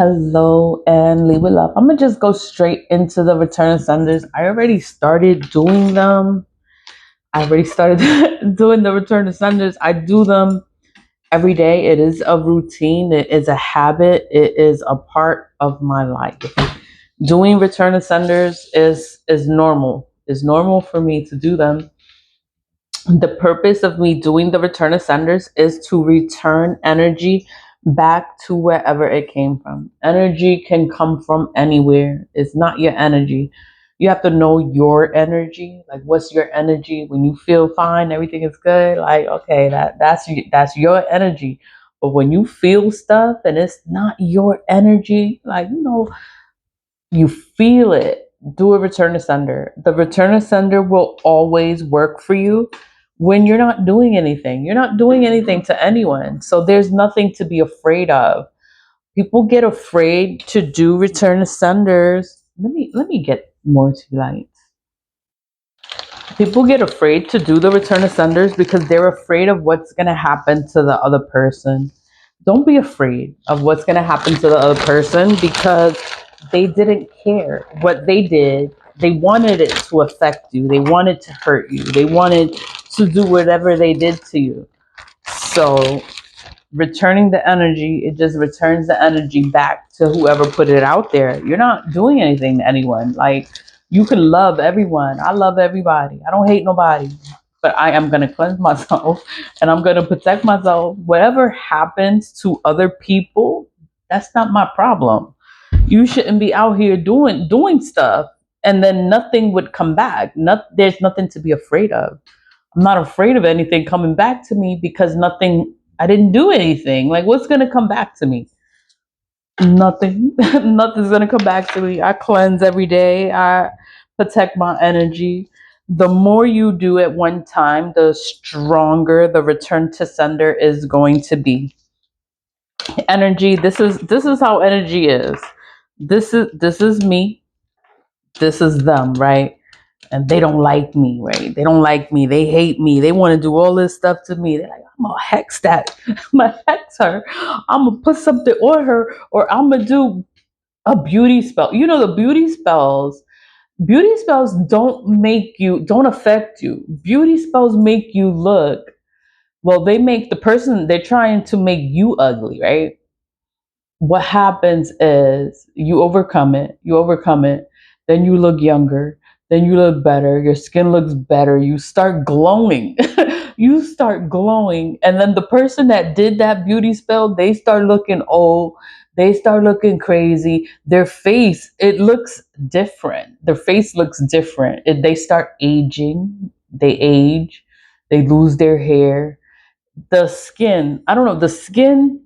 Hello and leave it up. I'm gonna just go straight into the return of senders. I already started doing them. I already started doing the return of senders. I do them every day. It is a routine. It is a habit. It is a part of my life. Doing return of senders is normal. It's normal for me to do them. The purpose of me doing the return of senders is to return energy back to wherever it came from. Energy can come from anywhere. It's not your energy. You have to know your energy. Like, what's your energy when you feel fine, everything is good. Like, okay, that's your energy. But when you feel stuff and it's not your energy, like you feel it, do a return to sender. The return to sender will always work for you when you're not doing anything. You're not doing anything to anyone. So there's nothing to be afraid of. People get afraid to do return to senders. Let me get more to light. People get afraid to do the return to senders because they're afraid of what's going to happen to the other person. Don't be afraid of what's going to happen to the other person because they didn't care what they did. They wanted it to affect you. They wanted to hurt you. They wanted to do whatever they did to you. So returning the energy, it just returns the energy back to whoever put it out there. You're not doing anything to anyone. Like, you can love everyone. I love everybody. I don't hate nobody. But I am going to cleanse myself and I'm going to protect myself. Whatever happens to other people, that's not my problem. You shouldn't be out here doing stuff and then nothing would come back. There's nothing to be afraid of. I'm not afraid of anything coming back to me because I didn't do anything. Like, what's going to come back to me? Nothing. Nothing's going to come back to me. I cleanse every day. I protect my energy. The more you do at one time, the stronger the return to sender is going to be. Energy, this is how energy is. This is me. This is them, right? And they don't like me, right? They don't like me. They hate me. They want to do all this stuff to me. They're like, I'm gonna hex that. I'm gonna hex her. I'm gonna put something on her, or I'm gonna do a beauty spell. The beauty spells don't affect you. Beauty spells make you look, well, they make the person, they're trying to make you ugly, right? What happens is you overcome it, then you look younger, then you look better, your skin looks better, you start glowing. You start glowing, and then the person that did that beauty spell, they start looking old, they start looking crazy, their face, it looks different, their face looks different. They start aging, they age, they lose their hair, the skin, I don't know, the skin,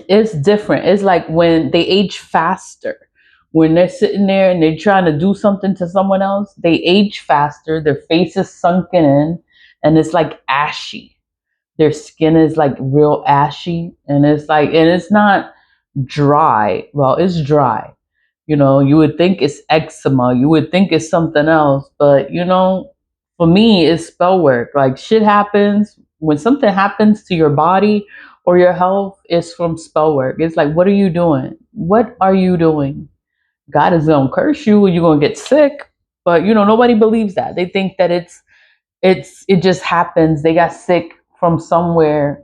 it's different. It's like when they age faster. When they're sitting there and they're trying to do something to someone else, they age faster. Their face is sunken in and it's like ashy. Their skin is like real ashy and it's not dry. Well, it's dry. You would think it's eczema. You would think it's something else. But, for me, it's spell work. Like, shit happens. When something happens to your body or your health, it's from spell work. It's like, what are you doing? What are you doing? God is going to curse you and you're going to get sick. But, nobody believes that. They think that it just happens. They got sick from somewhere.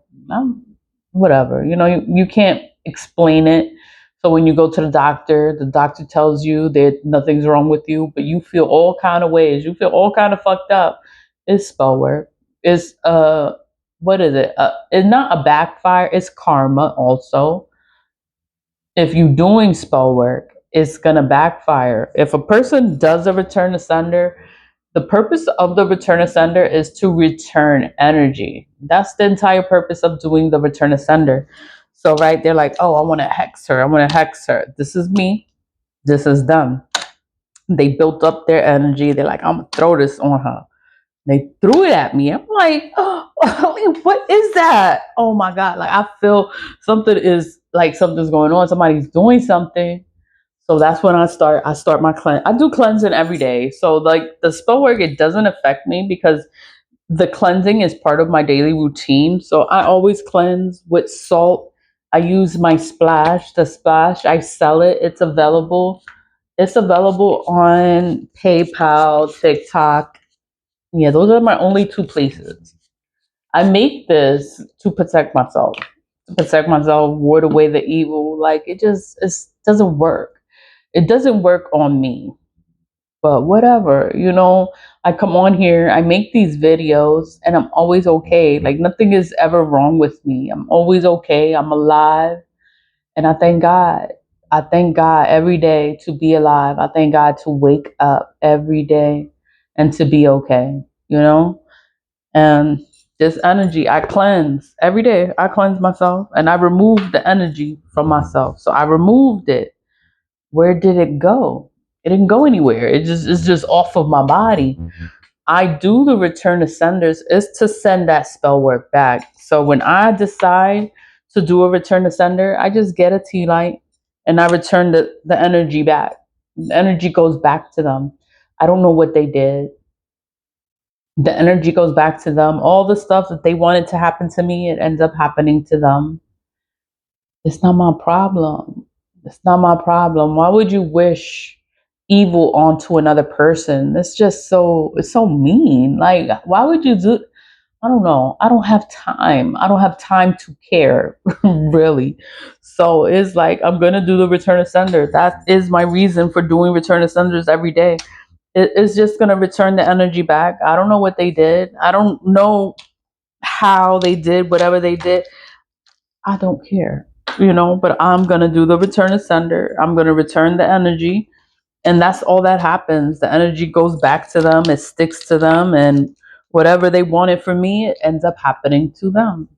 Whatever. You can't explain it. So when you go to the doctor tells you that nothing's wrong with you, but you feel all kind of ways. You feel all kind of fucked up. It's spell work. It's what is it? It's not a backfire. It's karma also. If you're doing spell work, it's gonna backfire. If a person does a return to sender, the purpose of the return to sender is to return energy. That's the entire purpose of doing the return to sender. So, right, they're like, oh, I want to hex her. I want to hex her. This is me. This is them. They built up their energy. They're like, I'm going to throw this on her. They threw it at me. I'm like, oh, what is that? Oh my God. Like, I feel something's going on. Somebody's doing something. So that's when I start my cleanse. I do cleansing every day. So like the spell work, it doesn't affect me because the cleansing is part of my daily routine. So I always cleanse with salt. I use my splash. The splash, I sell it. It's available. It's available on PayPal, TikTok. Yeah, those are my only two places. I make this to protect myself, ward away the evil. Like it doesn't work. It doesn't work on me. But whatever, I come on here, I make these videos, and I'm always okay. Like nothing is ever wrong with me. I'm always okay. I'm alive. And I thank God. I thank God every day to be alive. I thank God to wake up every day and to be okay, you know? And this energy, I cleanse every day. I cleanse myself and I remove the energy from myself. So I removed it. Where did it go? It didn't go anywhere. It's just off of my body. I do the return to senders is to send that spell work back. So when I decide to do a return to sender, I just get a tea light and I return the energy back. The energy goes back to them. I don't know what they did. The energy goes back to them. All the stuff that they wanted to happen to me, it ends up happening to them. It's not my problem. It's not my problem. Why would you wish evil onto another person? It's so mean. Like, why would you do? I don't know. I don't have time. I don't have time to care, really. So it's like, I'm going to do the return of sender. That is my reason for doing return of senders every day. It's just going to return the energy back. I don't know what they did. I don't know how they did whatever they did. I don't care, but I'm going to do the return of sender. I'm going to return the energy. And that's all that happens. The energy goes back to them, it sticks to them. And whatever they wanted from me, it ends up happening to them.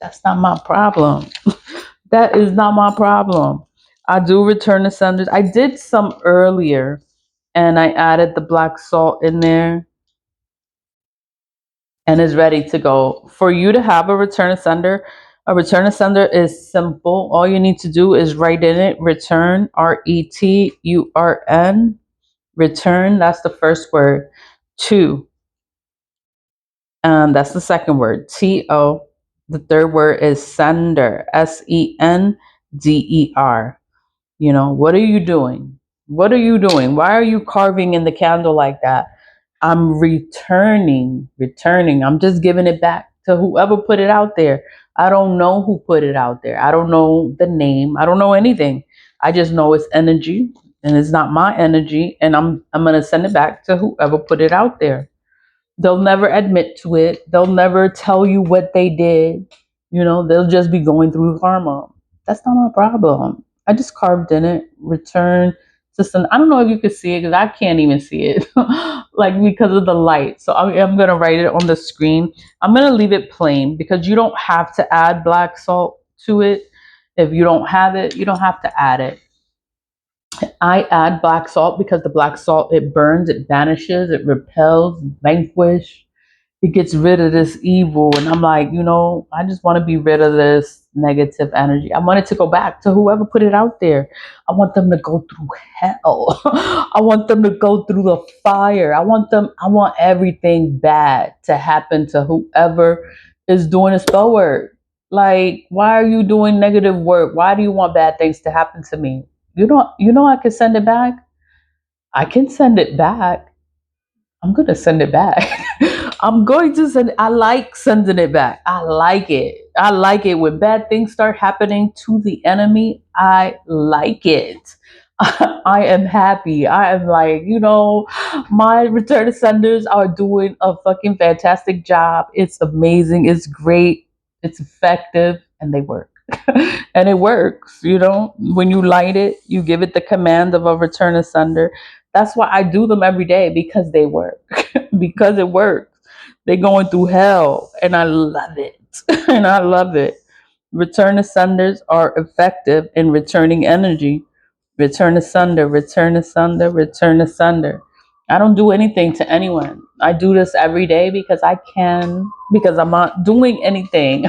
That's not my problem. That is not my problem. I do return the senders. I did some earlier and I added the black salt in there and is ready to go. For you to have a return to sender is simple. All you need to do is write in it return, RETURN, return. That's the first word. To, that's the second word. TO. The third word is sender, SENDER. What are you doing? What are you doing? Why are you carving in the candle like that? I'm returning. I'm just giving it back to whoever put it out there. I don't know who put it out there. I don't know the name. I don't know anything. I just know it's energy and it's not my energy and I'm going to send it back to whoever put it out there. They'll never admit to it. They'll never tell you what they did. They'll just be going through karma. That's not my problem. I just carved in it, return to some. I don't know if you could see it because I can't even see it, like because of the light. So I'm going to write it on the screen. I'm going to leave it plain because you don't have to add black salt to it. If you don't have it, you don't have to add it. I add black salt because the black salt, it burns, it banishes, it repels, vanquish. It gets rid of this evil. And I'm like, I just want to be rid of this negative energy. I want it to go back to whoever put it out there. I want them to go through hell. I want them to go through the fire. I want everything bad to happen to whoever is doing a spell work. Like, why are you doing negative work? Why do you want bad things to happen to me? I can send it back. I can send it back. I'm going to send it back. I'm going to send I like sending it back. I like it. I like it when bad things start happening to the enemy. I like it. I am happy. I am like, my return senders are doing a fucking fantastic job. It's amazing. It's great. It's effective and they work. And it works, when you light it, you give it the command of a return asunder. That's why I do them every day because they work. Because it works. They're going through hell and I love it. And I love it. Return asunders are effective in returning energy. Return asunder, return asunder, return asunder. I don't do anything to anyone. I do this every day because I can, because I'm not doing anything.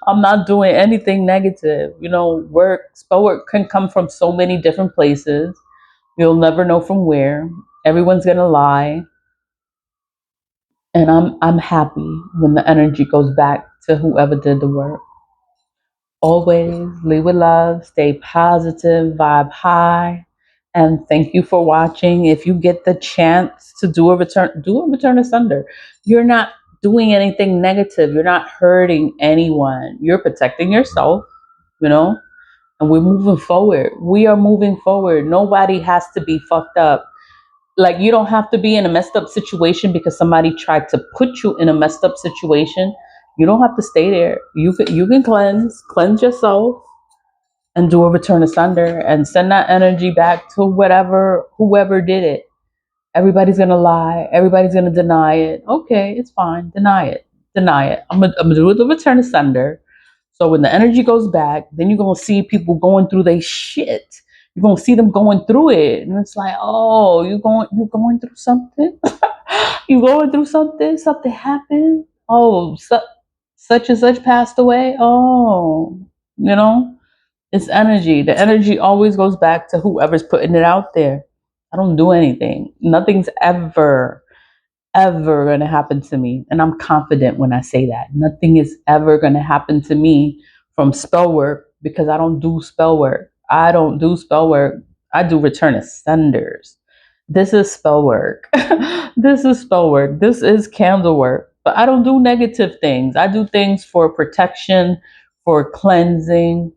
I'm not doing anything negative. Spell work can come from so many different places. You'll never know from where. Everyone's gonna lie. And I'm happy when the energy goes back to whoever did the work. Always lead with love, stay positive, vibe high. And thank you for watching. If you get the chance to do a return asunder. You're not doing anything negative. You're not hurting anyone. You're protecting yourself, you know, and we're moving forward. We are moving forward. Nobody has to be fucked up. Like, you don't have to be in a messed up situation because somebody tried to put you in a messed up situation. You don't have to stay there. You can cleanse yourself, and do a return asunder and send that energy back to whoever did it. Everybody's gonna lie. Everybody's gonna deny it. Okay, it's fine. Deny it. Deny it. I'm gonna do the return asunder. So when the energy goes back, then you're gonna see people going through their shit. You're gonna see them going through it, and it's like, oh, you going through something. You going through something. Something happened. Oh, such and such passed away. Oh, you know. It's energy. The energy always goes back to whoever's putting it out there. I don't do anything. Nothing's ever going to happen to me. And I'm confident when I say that. Nothing is ever going to happen to me from spell work because I don't do spell work. I don't do spell work. I do return ascenders. This is spell work. This is spell work. This is candle work. But I don't do negative things. I do things for protection, for cleansing,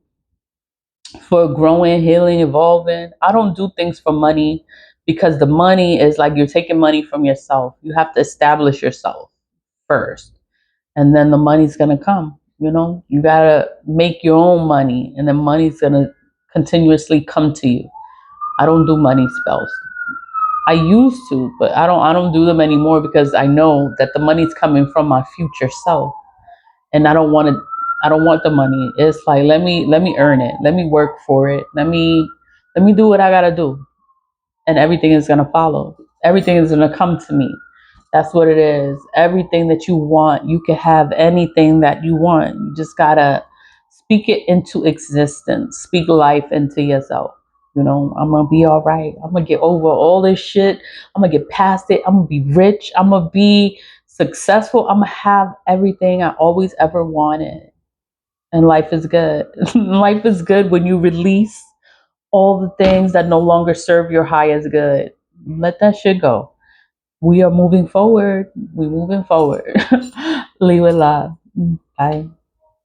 for growing, healing, evolving. I don't do things for money because the money is like you're taking money from yourself. You have to establish yourself first, and then the money's gonna come. You know, you gotta make your own money, and then money's gonna continuously come to you. I don't do money spells. I used to, but I don't do them anymore because I know that the money's coming from my future self, and I don't want the money. It's like, let me earn it. Let me work for it. Let me do what I gotta do, and everything is gonna follow. Everything is gonna come to me. That's what it is. Everything that you want, you can have anything that you want. You just gotta speak it into existence. Speak life into yourself. You know, I'm gonna be all right. I'm gonna get over all this shit. I'm gonna get past it. I'm gonna be rich. I'm gonna be successful. I'm gonna have everything I always ever wanted. And life is good. Life is good when you release all the things that no longer serve your highest good. Let that shit go. We are moving forward. We're moving forward. Leave it love. Bye.